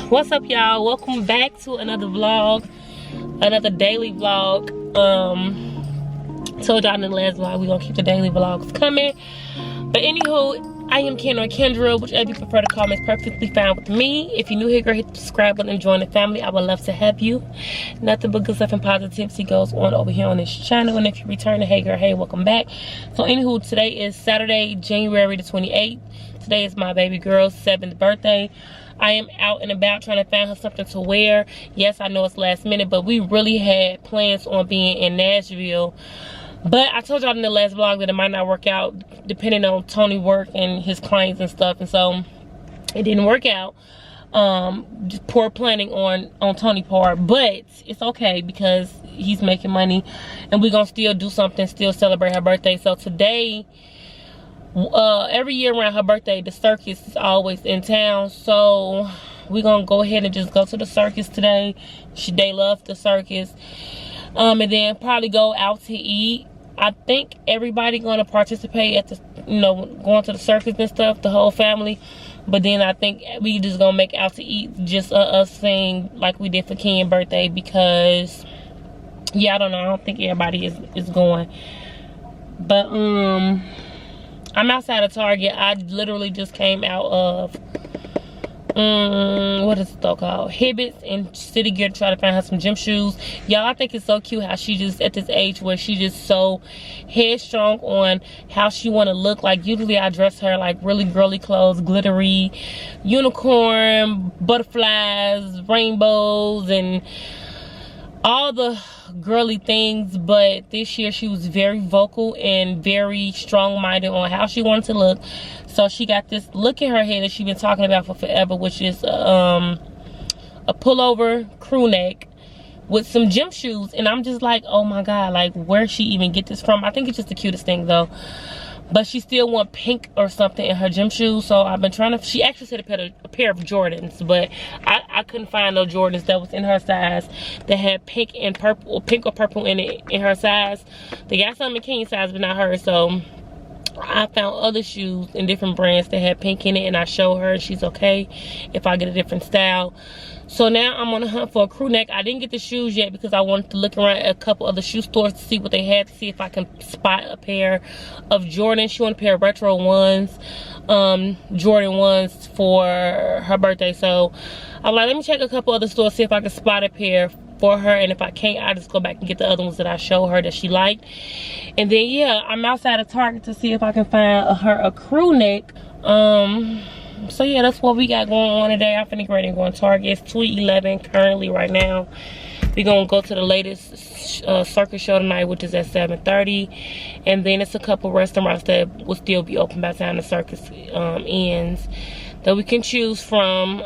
What's up, y'all? Welcome back to another vlog, another daily vlog. Told y'all in the last vlog we're gonna keep the daily vlogs coming. But anywho, I am Ken or Kendra, whichever you prefer to call me, is perfectly fine with me. If you're new here, girl, hit the subscribe button and join the family. I would love to have you. Nothing but good stuff and positivity goes on over here on this channel. And if you return to hey girl, hey, welcome back. So anywho, today is Saturday, January the 28th. Today is my baby girl's 7th birthday. I am out and about trying to find her something to wear. Yes, I know it's last minute, but we really had plans on being in Nashville. But I told y'all in the last vlog that it might not work out depending on Tony work and his clients and stuff. And so it didn't work out. Just poor planning on Tony's part. But it's okay because he's making money. And we're going to still do something, still celebrate her birthday. So today, every year around her birthday, the circus is always in town. So we're going to go ahead and just go to the circus today. They love the circus. And then probably go out to eat. I think everybody going to participate at the, going to the circus and stuff, the whole family. But then I think we just going to make out to eat, just us saying like we did for Ken's birthday, because, yeah, I don't know. I don't think everybody is going. But, I'm outside of Target. I literally just came out of, what is it though called? Hibbett's and City Gear to try to find her some gym shoes. Y'all, I think it's so cute how she just, at this age where she just so headstrong on how she want to look. Like, usually I dress her like really girly clothes, glittery, unicorn, butterflies, rainbows, and all the girly things. But this year she was very vocal and very strong-minded on how she wanted to look. So she got this look in her head that she's been talking about for forever, which is a pullover crew neck with some gym shoes. And I'm just like, oh my god, like, where'd she even get this from? I think it's just the cutest thing though. But she still want pink or something in her gym shoes. So I've been trying to, she actually said a pair of Jordans, but I couldn't find no Jordans that was in her size that had pink and purple, pink or purple in it, in her size. They got some in Ken's size, but not hers. So I found other shoes in different brands that had pink in it, and I showed her. She's okay if I get a different style. So now I'm on a hunt for a crew neck. I didn't get the shoes yet because I wanted to look around at a couple other shoe stores to see what they had, to see if I can spot a pair of Jordans. She wanted a pair of retro ones, Jordan ones for her birthday. So I'm like, let me check a couple other stores, see if I can spot a pair for her, and if I can't, I'll just go back and get the other ones that I showed her that she liked. And then, yeah, I'm outside of Target to see if I can find her a crew neck. So yeah, that's what we got going on today. I'm finna get ready to go to Target. It's 2:11 currently right now. We're gonna go to the latest circus show tonight, which is at 7:30. And then it's a couple restaurants that will still be open by the time the circus ends that we can choose from.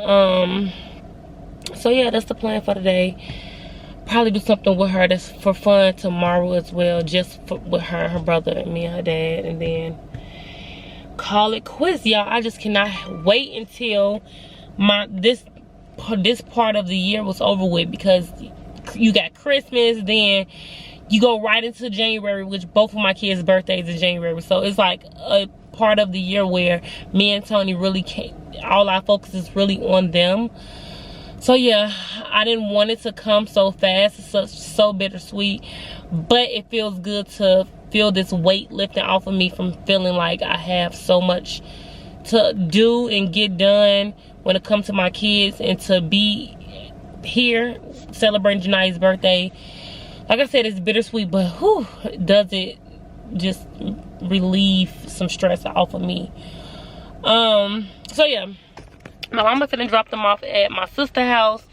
So yeah, that's the plan for today. Probably do something with her that's for fun tomorrow as well, just with her, her brother, and me and her dad, and then call it quits, y'all. I just cannot wait until this part of the year was over with, because you got Christmas, then you go right into January, which both of my kids' birthdays is January. So it's like a part of the year where me and Tony really can't, all our focus is really on them. So yeah, I didn't want it to come so fast. It's so bittersweet, but it feels good to feel this weight lifting off of me from feeling like I have so much to do and get done when it comes to my kids, and to be here celebrating Janai's birthday. Like I said, it's bittersweet, but whew, does it just relieve some stress off of me. So yeah, my mama finna drop them off at my sister's house,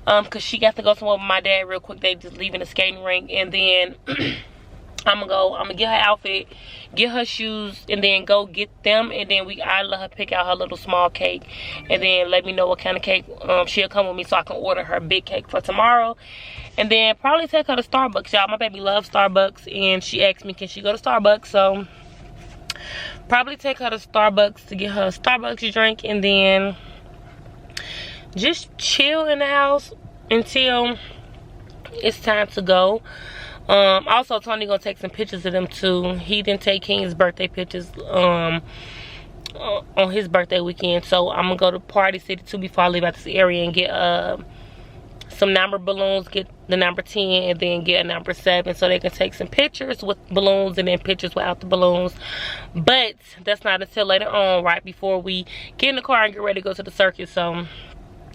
cause she got to go somewhere with my dad real quick. They just leaving the skating rink, and then I'm gonna get her outfit, get her shoes, and then go get them. And then I let her pick out her little small cake, and then let me know what kind of cake she'll come with me, so I can order her big cake for tomorrow. And then probably take her to Starbucks, y'all. My baby loves Starbucks, and she asked me, can she go to Starbucks? So probably take her to Starbucks to get her a Starbucks drink, and then just chill in the house until it's time to go. Also, Tony gonna take some pictures of them too. He didn't take King's birthday pictures. on his birthday weekend. So I'm gonna go to Party City too before I leave out this area and get some number balloons, get the number 10 and then get a number 7 so they can take some pictures with balloons and then pictures without the balloons. But that's not until later on, right before we get in the car and get ready to go to the circus. So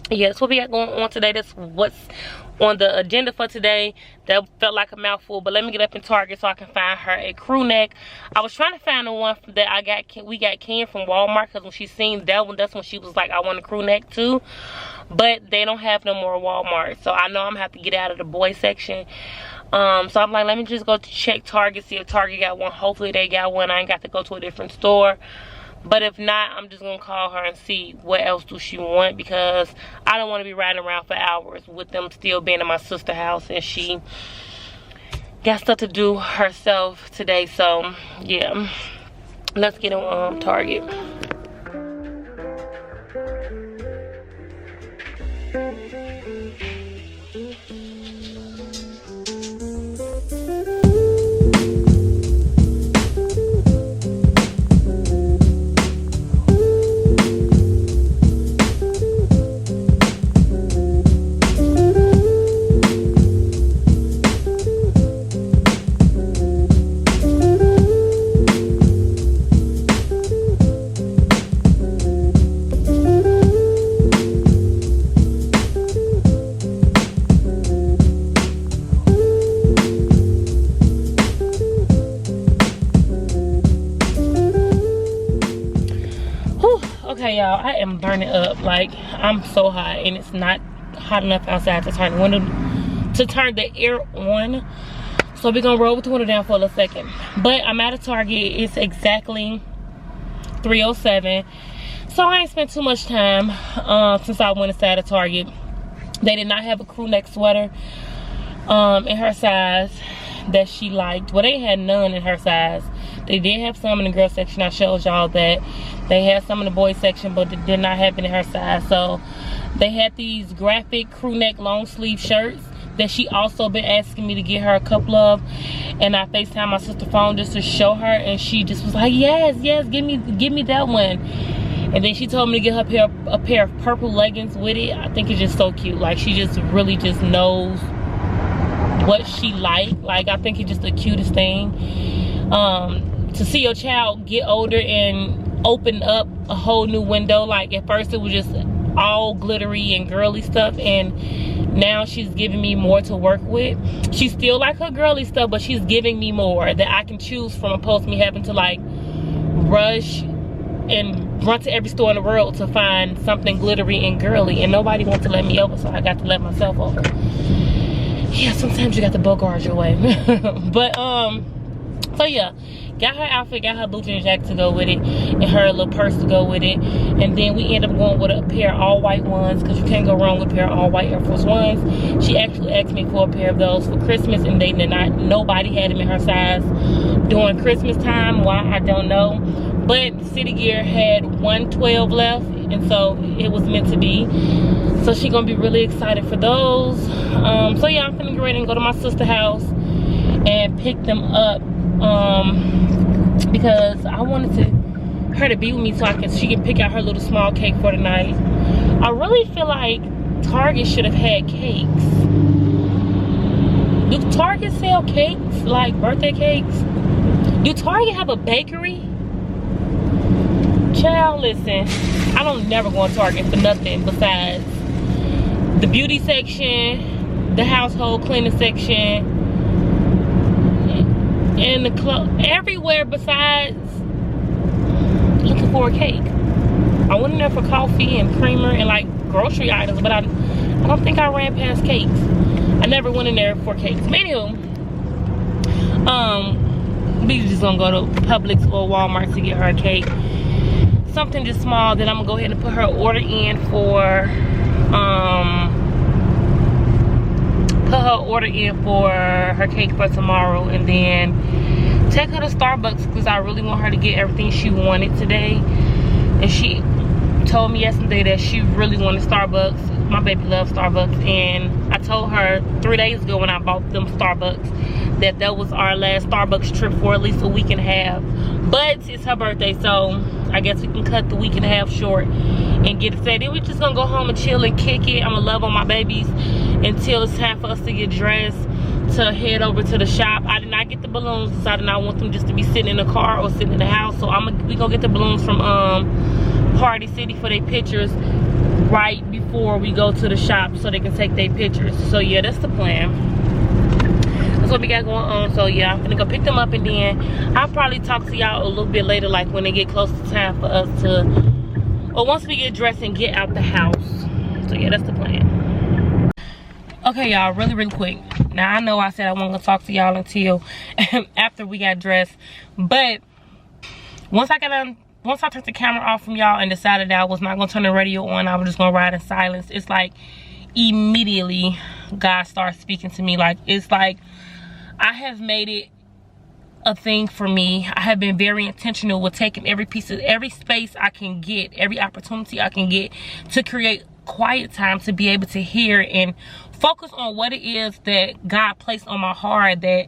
yeah, that's what we got going on today. That's what's on the agenda for today. That felt like a mouthful, but let me get up in Target so I can find her a crew neck. I was trying to find the one that we got Ken from Walmart, because when she seen that one, that's when she was like, I want a crew neck too. But they don't have no more Walmart, so I know I'm gonna have to get out of the boy section. So I'm like, let me just go to check Target, see if Target got one. Hopefully they got one. I ain't got to go to a different store. But if not, I'm just gonna call her and see what else do she want, because I don't want to be riding around for hours with them still being in my sister's house and she got stuff to do herself today. So yeah, let's get on Target. Okay, y'all, I am burning up. Like, I'm so hot and it's not hot enough outside to turn the air on. So we're gonna roll with the window down for a second. But I'm at a Target. It's exactly 3:07. So I ain't spent too much time since I went inside a Target. They did not have a crew neck sweater in her size that she liked. Well, they had none in her size. They did have some in the girl section. I showed y'all that. They had some in the boy section, but they did not have it in her size. So they had these graphic crew neck long sleeve shirts that she also been asking me to get her a couple of, and I FaceTime my sister phone just to show her, and she just was like, yes, give me that one. And then she told me to get her a pair of purple leggings with it. I think it's just so cute. Like, she just really just knows what she like. I think it's just the cutest thing to see your child get older and open up a whole new window. Like, at first it was just all glittery and girly stuff, and now she's giving me more to work with. She still like her girly stuff, but she's giving me more that I can choose from, opposed to me having to like rush and run to every store in the world to find something glittery and girly, and nobody wants to let me over, so I got to let myself over. Yeah, sometimes you got to bogart your way. But so yeah, got her outfit, got her blue jean jacket to go with it, and her little purse to go with it. And then we end up going with a pair of all white ones, because you can't go wrong with a pair of all white Air Force Ones. She actually asked me for a pair of those for Christmas, and they did not, nobody had them in her size during Christmas time. Why, I don't know. But City Gear had 112 left, and so it was meant to be. So she gonna be really excited for those. So yeah, I'm finna get ready and go to my sister's house and pick them up, because I wanted her to be with me so she can pick out her little small cake for the night. I really feel like Target should have had cakes. Do Target sell cakes, like birthday cakes? Do Target have a bakery? Child, listen, I don't never go on Target for nothing besides the beauty section, the household cleaning section, and the clothes, everywhere besides looking for a cake. I went in there for coffee and creamer and like grocery items, but I don't think I ran past cakes. I never went in there for cakes. But anywho, we just gonna go to Publix or Walmart to get her a cake. Something just small. Then I'm gonna go ahead and put her order in for her cake for tomorrow, and then take her to Starbucks, because I really want her to get everything she wanted today. And she told me yesterday that she really wanted Starbucks. My baby loves Starbucks, and I told her 3 days ago when I bought them Starbucks that was our last Starbucks trip for at least a week and a half. But it's her birthday, so I guess we can cut the week and a half short and get it set. Then we're just gonna go home and chill and kick it. I'm gonna love on my babies until it's time for us to get dressed to head over to the shop. I did not get the balloons because I did not want them just to be sitting in the car or sitting in the house. So we gonna get the balloons from Party City for their pictures right before we go to the shop so they can take their pictures. So yeah, that's the plan. That's what we got going on. So yeah, I'm gonna go pick them up, and then I'll probably talk to y'all a little bit later, like when they get close to time for us to, or once we get dressed and get out the house. So yeah, that's the plan. Okay, y'all, really quick. Now I know I said I wasn't gonna talk to y'all until after we got dressed, but once I turned the camera off from y'all and decided that I was not gonna turn the radio on, I was just gonna ride in silence, it's like immediately God starts speaking to me. Like, it's like I have made it a thing for me. I have been very intentional with taking every space I can get, every opportunity I can get to create quiet time to be able to hear and focus on what it is that God placed on my heart, that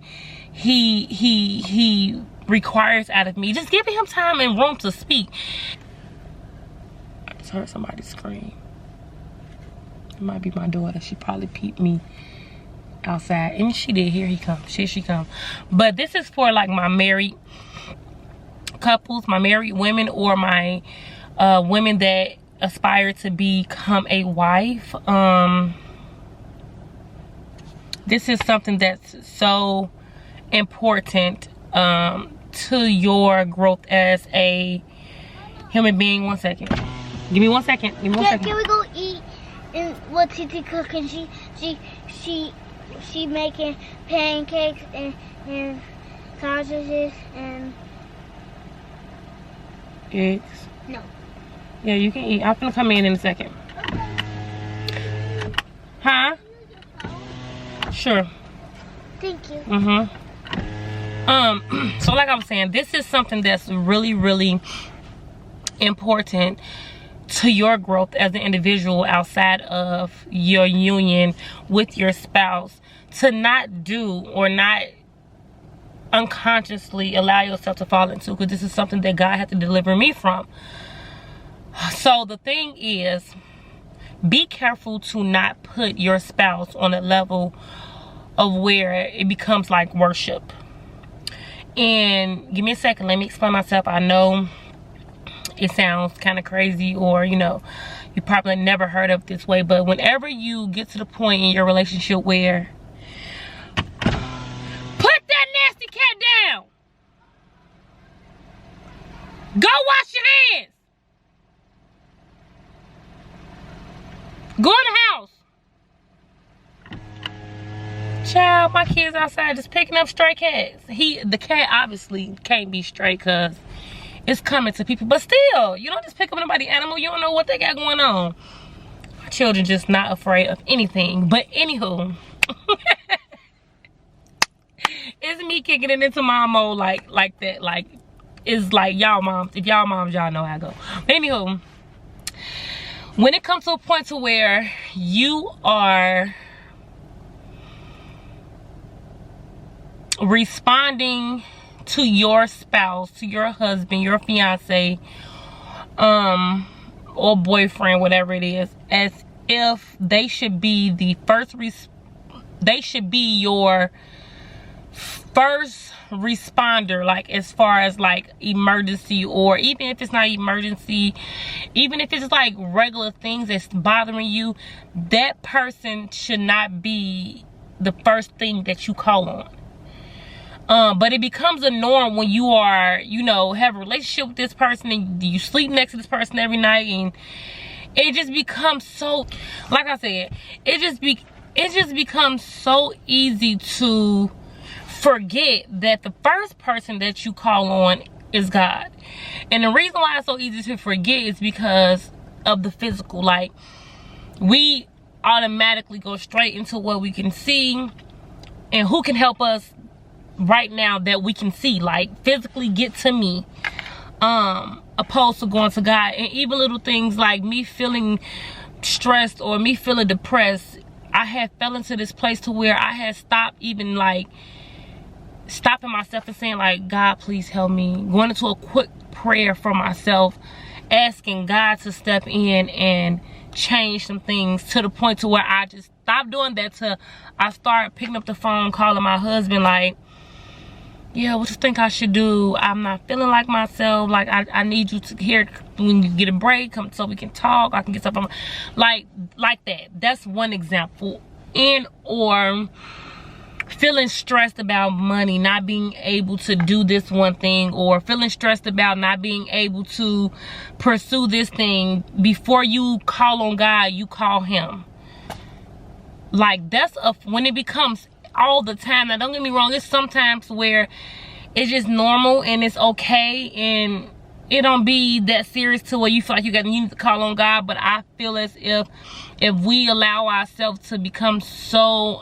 he requires out of me. Just giving him time and room to speak. I just heard somebody scream. It might be my daughter. She probably peeped me outside, and she did. Here he comes. Here she comes. But this is for like my married couples, my married women, or my women that aspire to become a wife. This is something that's so important to your growth as a human being. 1 second. Give me 1 second. Give me 1 second. Can we go eat and what Titi cooking? She making pancakes and sausages and eggs. No. Yeah, you can eat. I'm gonna come in a second. Huh? Sure. Thank you. So like I was saying, this is something that's really important to your growth as an individual outside of your union with your spouse, to not do or not unconsciously allow yourself to fall into, because this is something that God had to deliver me from. So the thing is, be careful to not put your spouse on a level of where it becomes like worship. And give me a second, let me explain myself. I know it sounds kind of crazy, or you know, you probably never heard of it this way, but whenever you get to the point in your relationship where put that nasty cat down, go wash your hands, go in the house. Child, my kids outside just picking up stray cats. The cat obviously can't be stray because it's coming to people, but still, you don't just pick up anybody's animal. You don't know what they got going on. My children just not afraid of anything. But anywho, it's me kicking it into mom mode like that. Like, it's like y'all moms. If y'all moms, y'all know how I go. But anywho, when it comes to a point to where you are responding to your spouse, to your husband, your fiance, or boyfriend, whatever it is, as if they should be the first they should be your first responder, like as far as like emergency, or even if it's not emergency, even if it's like regular things that's bothering you, that person should not be the first thing that you call on. But it becomes a norm when you are, you know, have a relationship with this person and you sleep next to this person every night, and it just becomes so, like I said, it just becomes so easy to forget that the first person that you call on is God. And the reason why it's so easy to forget is because of the physical. Like, we automatically go straight into what we can see and who can help us right now that we can see, like physically get to me. opposed to going to God. And even little things like me feeling stressed or me feeling depressed, I had fell into this place to where I had stopped even like stopping myself and saying like, God, please help me. Going into a quick prayer for myself, asking God to step in and change some things, to the point to where I just stopped doing that, to I started picking up the phone, calling my husband like, yeah, what you think I should do? I'm not feeling like myself. Like I need you to hear when you get a break, come so we can talk. I can get stuff on like that. That's one example. And or feeling stressed about money, not being able to do this one thing, or feeling stressed about not being able to pursue this thing. Before you call on God, you call him. Like that's when it becomes all the time. Now don't get me wrong, it's sometimes where it's just normal and it's okay and it don't be that serious to where you feel like you need to call on God. But I feel as if we allow ourselves to become so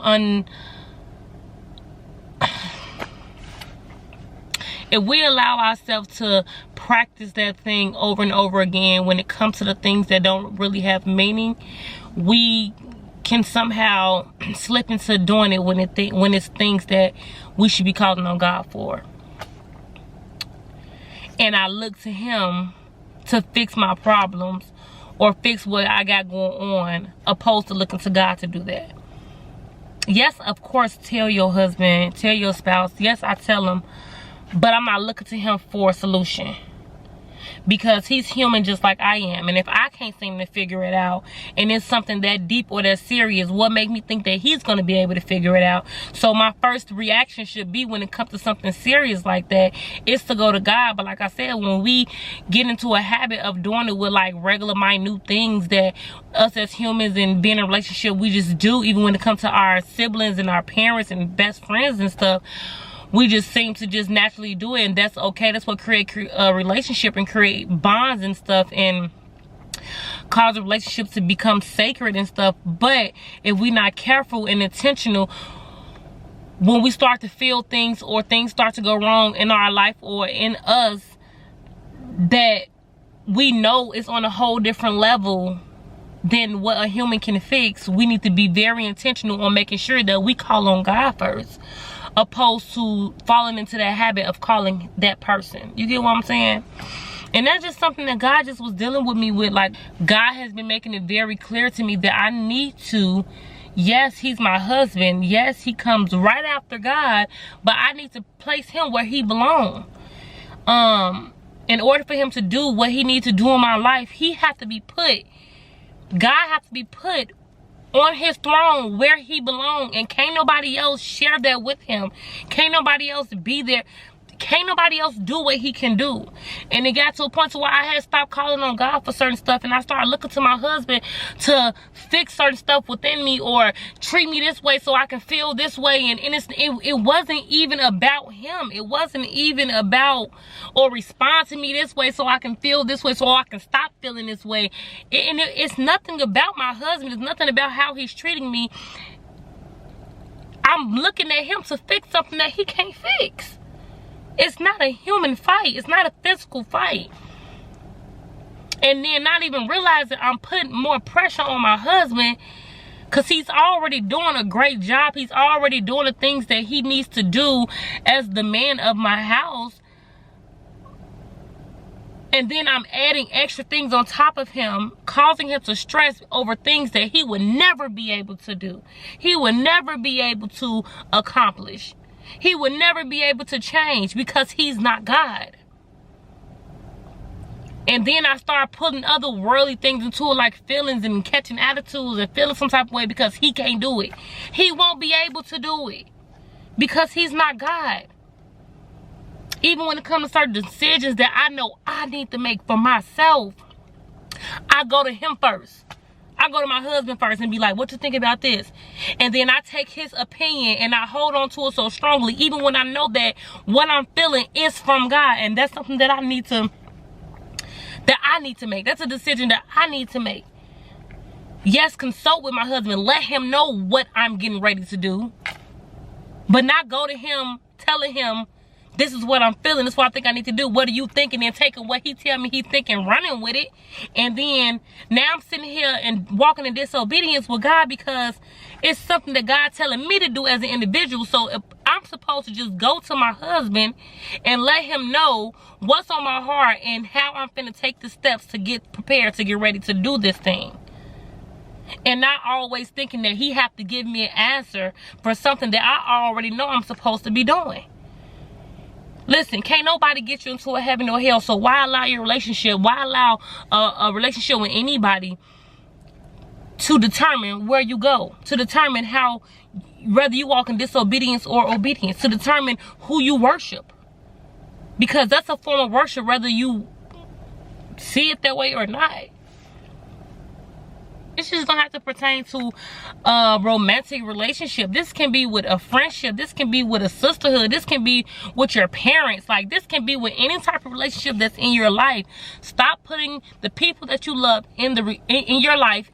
if we allow ourselves to practice that thing over and over again when it comes to the things that don't really have meaning, we can somehow slip into doing it when it's things that we should be calling on God for. And I look to him to fix my problems or fix what I got going on, opposed to looking to God to do that. Yes, of course, tell your husband, tell your spouse. Yes, I tell him, but I'm not looking to him for a solution, because he's human just like I am. And if I can't seem to figure it out, and it's something that deep or that serious, what make me think that he's going to be able to figure it out? So my first reaction should be, when it comes to something serious like that, is to go to God. But like I said, when we get into a habit of doing it with like regular minute things that us as humans and being in a relationship we just do, even when it comes to our siblings and our parents and best friends and stuff, we just seem to just naturally do it. And that's okay. That's what create a relationship and create bonds and stuff, and cause relationships to become sacred and stuff. But if we're not careful and intentional, when we start to feel things or things start to go wrong in our life or in us that we know is on a whole different level than what a human can fix, we need to be very intentional on making sure that we call on God first, opposed to falling into that habit of calling that person. You get what I'm saying? And that's just something that God just was dealing with me with. Like, God has been making it very clear to me that I need to, yes, he's my husband, yes, he comes right after God, but I need to place him where he belongs. In order for him to do what he needs to do in my life, God has to be put on his throne where he belongs, and can't nobody else share that with him. Can't nobody else be there. Can't nobody else do what he can do. And it got to a point to where I had stopped calling on God for certain stuff, and I started looking to my husband to fix certain stuff within me, or treat me this way so I can feel this way. And it wasn't even about him. It wasn't even about, or respond to me this way so I can feel this way, so I can stop feeling this way. It's nothing about my husband. It's nothing about how he's treating me. I'm looking at him to fix something that he can't fix. It's not a human fight. It's not a physical fight. And then not even realizing I'm putting more pressure on my husband, because he's already doing a great job. He's already doing the things that he needs to do as the man of my house. And then I'm adding extra things on top of him, causing him to stress over things that he would never be able to do. He would never be able to accomplish. He would never be able to change, because he's not God. And then I start putting other worldly things into it, like feelings and catching attitudes and feeling some type of way because he can't do it. He won't be able to do it because he's not God. Even when it comes to certain decisions that I know I need to make for myself, I go to him first. I go to my husband first and be like, what you think about this? And then I take his opinion and I hold on to it so strongly, even when I know that what I'm feeling is from God. And that's something that I need to make. That's a decision that I need to make. Yes, consult with my husband. Let him know what I'm getting ready to do. But not go to him telling him This is what I'm feeling. This is what I think I need to do. What are you thinking? And taking what he tell me he thinking, running with it. And then now I'm sitting here and walking in disobedience with God because it's something that God telling me to do as an individual. So if I'm supposed to just go to my husband and let him know what's on my heart and how I'm finna take the steps to get prepared to get ready to do this thing. And not always thinking that he have to give me an answer for something that I already know I'm supposed to be doing. Listen, can't nobody get you into a heaven or hell. So why allow your relationship, why allow a relationship with anybody to determine where you go, to determine how, whether you walk in disobedience or obedience, to determine who you worship? Because that's a form of worship, whether you see it that way or not. It just don't have to pertain to a romantic relationship. This can be with a friendship. This can be with a sisterhood. This can be with your parents. Like, this can be with any type of relationship that's in your life. Stop putting the people that you love in your life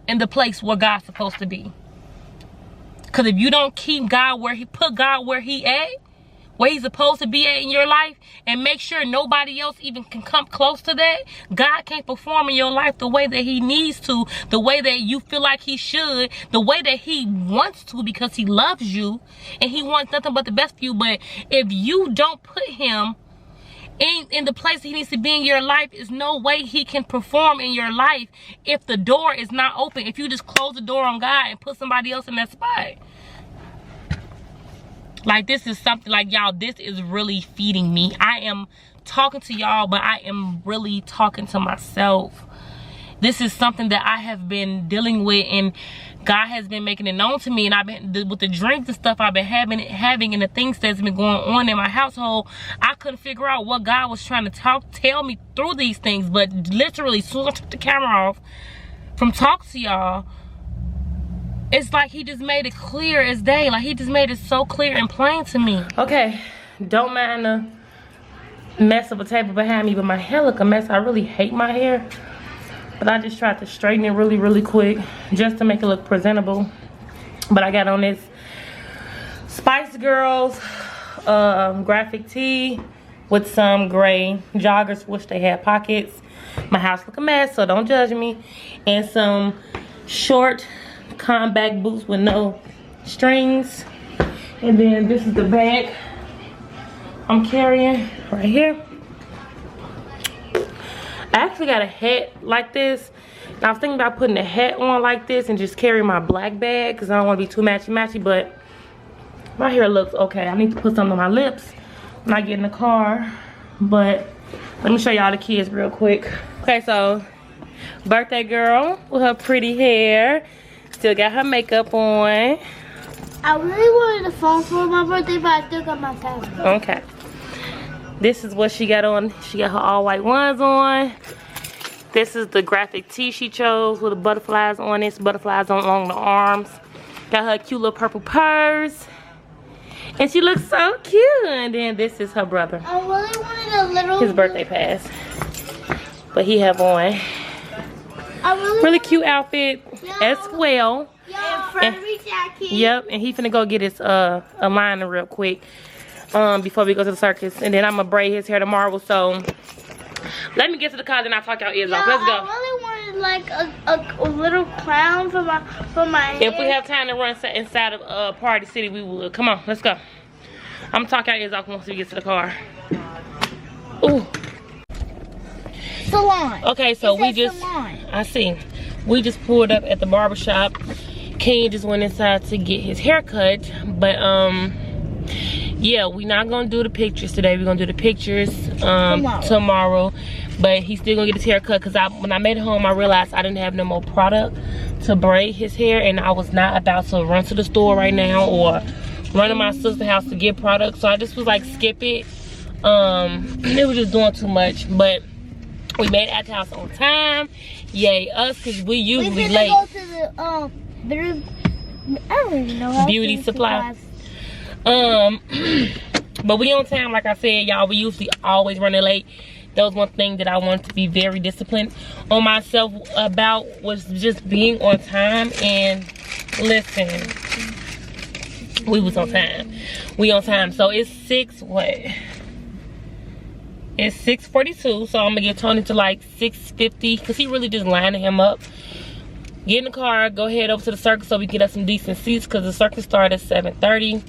in the place where God's supposed to be. Because if you don't keep God where he put God where he at, where he's supposed to be at in your life, and make sure nobody else even can come close to that, God can't perform in your life the way that he needs to, the way that you feel like he should, the way that he wants to, because he loves you and he wants nothing but the best for you. But if you don't put him in the place he needs to be in your life, is no way he can perform in your life if the door is not open. If you just close the door on God and put somebody else in that spot. Like, this is something, like, y'all, this is really feeding me. I am talking to y'all, but I am really talking to myself. This is something that I have been dealing with, and God has been making it known to me. And I've been, with the dreams and stuff I've been having and the things that's been going on in my household, I couldn't figure out what God was trying to tell me through these things. But literally, as soon as I took the camera off from talking to y'all, it's like he just made it clear as day. Like, he just made it so clear and plain to me. Okay, don't mind the mess of a table behind me, but my hair look a mess. I really hate my hair, but I just tried to straighten it really quick just to make it look presentable. But I got on this Spice Girls graphic tee with some gray joggers, wish they had pockets. My house look a mess, so don't judge me. And some short combat boots with no strings. And then this is the bag I'm carrying right here. I actually got a hat like this, and I was thinking about putting a hat on like this and just carry my black bag because I don't want to be too matchy, but my hair looks okay. I need to put something on my lips when I get in the car. But let me show y'all the kids real quick. Okay, so birthday girl with her pretty hair. Still got her makeup on. I really wanted a phone for my birthday, but I still got my tablet. Okay. This is what she got on. She got her all white ones on. This is the graphic tee she chose with the butterflies on it. Butterflies along the arms. Got her cute little purple purse. And she looks so cute. And then this is her brother. I really wanted a little... his birthday pass. But he have on really cute outfit as well. And jacket. Yep, and he finna go get his a liner real quick before we go to the circus. And then I'm gonna braid his hair tomorrow. So let me get to the car and I'll talk y'all ears off. Let's go. I really wanted like a little clown for my hair. If we have time to run inside of Party City, we will. Come on, let's go. I'm gonna talk y'all ears off once we get to the car. Ooh. Salon. Okay, so we just salon. I see. We just pulled up at the barbershop. Ken just went inside to get his hair cut. But yeah, we're not gonna do the pictures today. We're gonna do the pictures tomorrow. But he's still gonna get his hair cut because when I made it home, I realized I didn't have no more product to braid his hair, and I was not about to run to the store right now or run to my sister's house to get product. So I just was like, skip it. It was just doing too much. But we made it at the house on time. Yay us, because we usually late. Go to the I don't even know how beauty supply. But we on time, like I said, y'all. We usually always running late. That was one thing that I wanted to be very disciplined on myself about, was just being on time. And listen, We was on time. We on time. So it's 6:42. So I'm gonna get Tony to like 6:50 because he really just lining him up. Get in the car, go head over to the circus so we can get us some decent seats because the circus started at 7:30.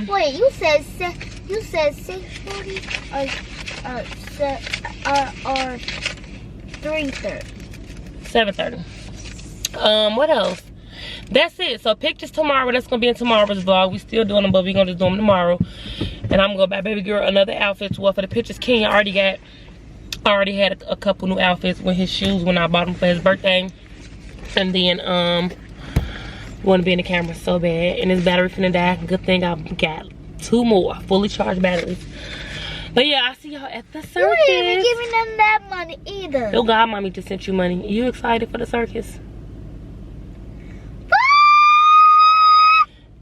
Wait, you said 6:40 or 3:30? 7:30. What else? That's it. So pictures tomorrow. That's gonna be in tomorrow's vlog. We still doing them, but we're gonna just do them tomorrow. And I'm gonna go buy baby girl another outfit to wear for the pictures. Kenya already had a couple new outfits with his shoes when I bought them for his birthday. And then want to be in the camera so bad, and his battery finna die. Good thing I got 2 more fully charged batteries. But yeah, I'll see y'all at the circus. You didn't even give me none of that money either. Your godmommy just sent you money. Are you excited for the circus?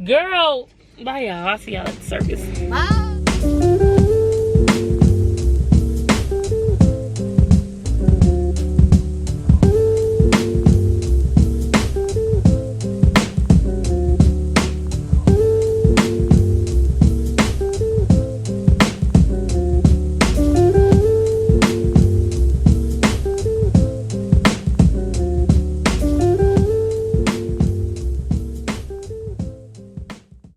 Girl, bye y'all. I'll see y'all at the circus. Bye.